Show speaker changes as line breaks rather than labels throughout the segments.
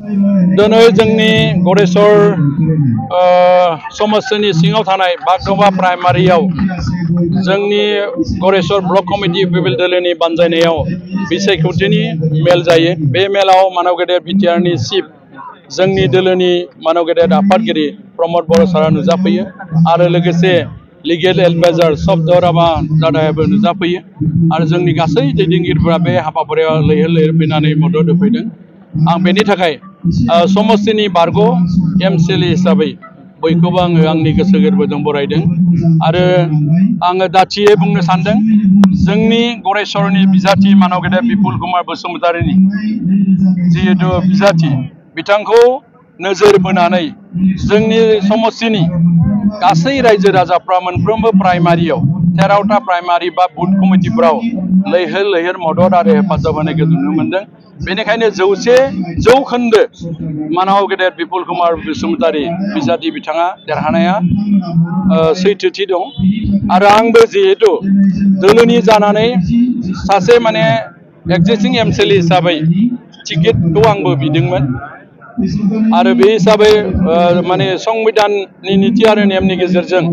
दिनै जोंनि गरेस्वर समस्तिनि सिङाव थानाय बागदबा प्राइमारियाव जोंनि गरेस्वर ब्लक कमिटि इउपिपिएल दोलोनि बानजायनायाव बिसायख'थिनि मेल जायो। बे मेलाव मानव गेदेर बिटिआरनि चिफ जोंनि दोलोनि मानव गेदेर आफादगिरि प्रमद बर' सारा नुजाफैयो आरो लोगोसे लिगेल एडभाइजार सब्दरामा दादायाबो नुजाफैयो आरो जोंनि गासै दैदेनगिरिफोरा बे हाबाफारियाव लैहोर लैहोर फैनानै मदद होफैदों। आं बेनि थाखाय समस्तिनि बारग' एमसिएलए हिसाबै बयखौबो आङो आंनि गोसो गोरबोजों बरायदों आरो आङो दाथियै बुंनो सानदों जोंनि गरेस्वरनि बिजाथि मानव गेदेर बिपुल कुमार बसुमतारीनि जिहेतु बिजाथि बिथांखौ नोजोर बोनानै जोंनि समस्तिनि गासै रायजो राजाफ्रा मोनफ्रोमबो प्राइमारियाव 13टा प्राइमारि बा बुथ कमिटिफोराव लैहोर लैहोर मदद आरो हेफाजाब होनायखौ नुनो मोनदों। बेनिखायनो 100 जौखोन्दो मानव गेदेर बिपुल कुमार बसुमतारी बिजाथि बिथाङा देरहानाया सैथोथि दं आरो आंबो जिहेतु दोलोनि जानानै सासे माने एक्जिस्टिं एमसिएलए हिसाबै टिकेटखौ आंबो बिदोंमोन आरो बे हिसाबै माने संबिधाननि नीति आरो नेमनि गेजेरजों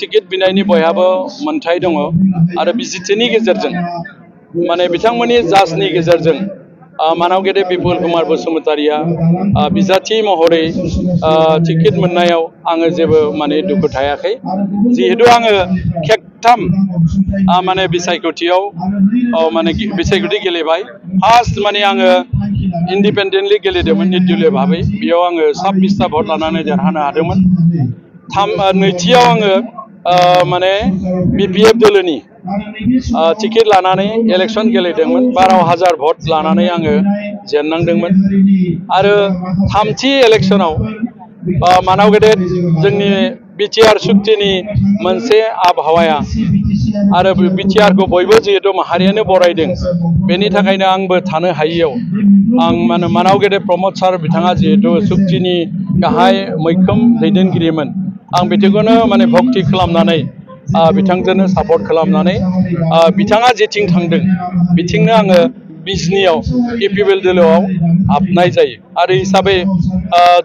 टिकेट बिनायनि बयहाबो मोनथाय दङ आरो बिजिरथिनि गेजेरजों माने बिथांमोननि जाजनि गेजेरजों मानव गेदेर बिपुल कुमार बसुमतारीया बिजाथि महरै टिकेट मोननायाव आङो जेबो माने दुखु थायाखै। जिहेतु आङो खेबथाम माने बिसायख'थियाव माने बिसायख'थि गेलेबाय। फार्स्ट माने आङो इन्डिपेन्डेन्टलि गेलेदोंमोन निर्दलीय भाबै, बेयाव आङो 26टा भट लानानै देरहानो हादोंमोन। नैथियाव आङो माने बिपिएफ दोलोनि टिकेट लानानै इलेक्सन गेलेदोंमोन, 12,000 भट लानानै आङो जेननांदोंमोन आरो थामथि इलेक्सनाव मानव गेदेर जोंनि बिटिआर सुक्तिनि मोनसे आबहावाया आरो बिटिआरखौ बयबो जिहेतु माहारियानो बरायदों, बेनि थाखायनो आंबो थानो हायियाव आं मानव गेदेर प्रमद सार बिथाङा जिहेतु सुक्तिनि गाहाय मैखोम दैदेनगिरिमोन, आं बिथांखौनो माने भक्ति खालामनानै बिथांजोंनो सापर्ट खालामनानै बिथाङा जेथिं थांदों बिथिंनो आङो बिजनियाव इउपिपिएल दोलोआव हाबनाय जायो आरो हिसाबै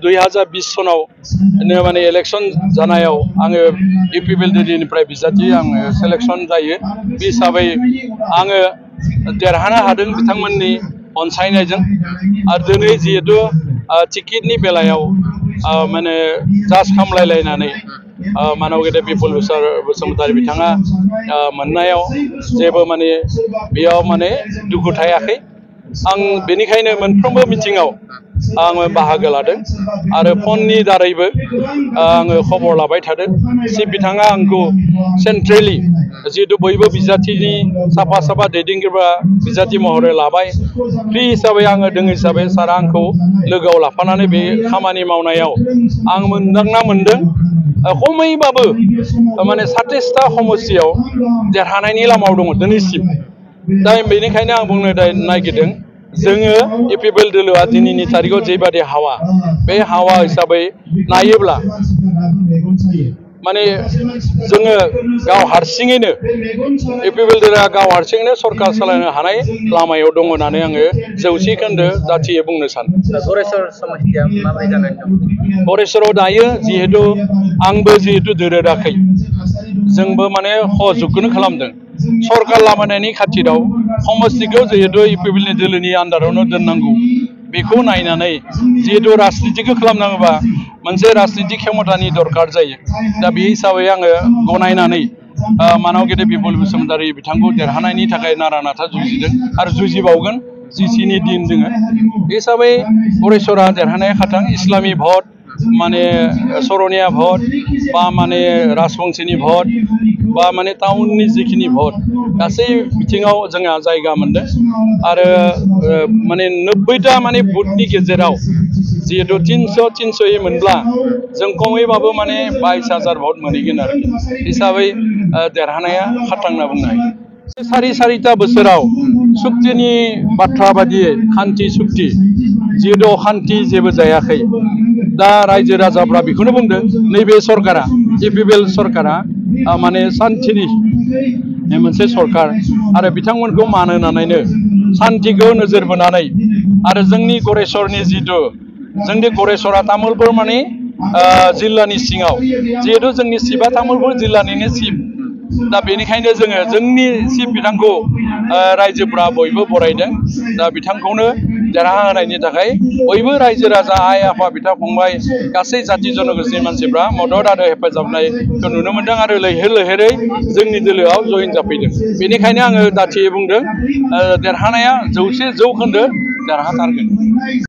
2020 सनाव माने इलेक्सन जानायाव आङो इउपिपिएल दोलोनिफ्राय बिजाथि आङो सेलेक्सन जायो। बे हिसाबै आङो देरहानो हादों बिथांमोननि अनसायनायजों आरो दिनै जिहेतु टिकेटनि बेलायाव माने जाज खामलायलायनानै मानव गेदेर बिपुल बसुमतारी बिथाङा मोननायाव जेबो माने बेयाव माने दुखु थायाखै। आं बेनिखायनो मोनफ्रोमबो मिटिङाव आङो बाहागो लादों आरो फननि दारैबो आङो खबर लाबाय थादों। चिफ बिथाङा आंखौ सेन्ट्रेलि जिहेतु बयबो बिजाथिनि साफा साफा दैदेनगिरिफ्रा बिजाथि महरै लाबाय, फ्रि हिसाबै आङो दों हिसाबै सारा आंखौ लोगोआव लाफानानै बे खामानि मावनायाव आं मोनदांना मोनदों खमैबाबो माने 27टा समस्तियाव देरहानायनि लामायाव दङ दिनैसिम। दा बेनिखायनो आं बुंनो नागिरदों जोङो इउपिपिएल दोलोआ दिनैनि तारिखआव जेबादि हावा, बे हावा हिसाबै नायोब्ला माने जोङो गाव हारसिङैनो इउपिपिएल दोलोआ गाव हारसिङैनो सरकार सालायनो हानाय लामायाव दङ होननानै आङो 100 खोन्दो दाथियै बुंनो सानो।
गरेस्वर समस्तिया माबोरै जानानै दं?
गरेस्वराव दायो जिहेतु आंबो जिहेतु दोरोदाखै, जोंबो माने सहजुगखौनो खालामदों। सरकार लाबोनायनि खाथिराव समस्तिखौ जिहेतु इउपिपिएल दोलोनि आन्दारावनो दोननांगौ, बेखौ नायनानै जिहेतु राजनितिखौ खालामनांगौबा मोनसे राजनिति क्षमतानि दरकार जायो। दा बे हिसाबै आङो गनायनानै मानव गेदेर बिपुल बसुमतारी बिथांखौ देरहानायनि थाखाय नारा नाथा जुजिदों आरो जुजिबावगोन जिसिनि दिन दोङो। बे हिसाबै गरेस्वरा देरहानाया खाथां। इस्लामी भट माने सरनिया भट बा माने राजबंशीनि भट बा माने टाउननि जिखिनि भट गासै बिथिङाव जोंहा जायगा मोनदों आरो माने 90टा माने बुथनि गेजेराव जिहेतु 300 मोनब्ला जों खमैबाबो माने 22,000 भट मोनहैगोन आरो हिसाबै देरहानाया खाथां होनना बुंनो हायो। सारिथा बोसोराव सुक्तिनि बाथ्रा बादियै खान्थि सुक्ति जिहेतु अखान्थि जेबो जायाखै। दा रायजो राजाफ्रा बेखौनो बुंदों नैबे सरकारा इउपिपिएल सरकारा माने सान्थिनि मोनसे सरकार आरो बिथांमोनखौ मान होनानैनो सान्थिखौ नोजोर बोनानै आरो जोंनि गरेस्वरनि जिथु जोंनि गरेस्वरा तामुलपुर माने जिल्लानि सिङाव जिहेतु जोंनि शिबा तामुलपुर जिल्लानिनो शिब दा बेनिखायनो जोङो जोंनि शिब बिथांखौ रायजोफ्रा बयबो बरायदों दा बिथांखौनो देरहा होनायनि थाखाय बयबो रायजो राजा आइ आफा बिदा फंबाय गासै जाथि जनगोष्ठीनि मानसिफ्रा मदद आरो हेफाजाब होनायखौ नुनो मोनदों आरो लैहोर लैहोरै जोंनि दोलोआव जयेन जाफैदों बेनिखायनो आङो दाथियै बुंदों देरहानाया 100% देरहाथारगोन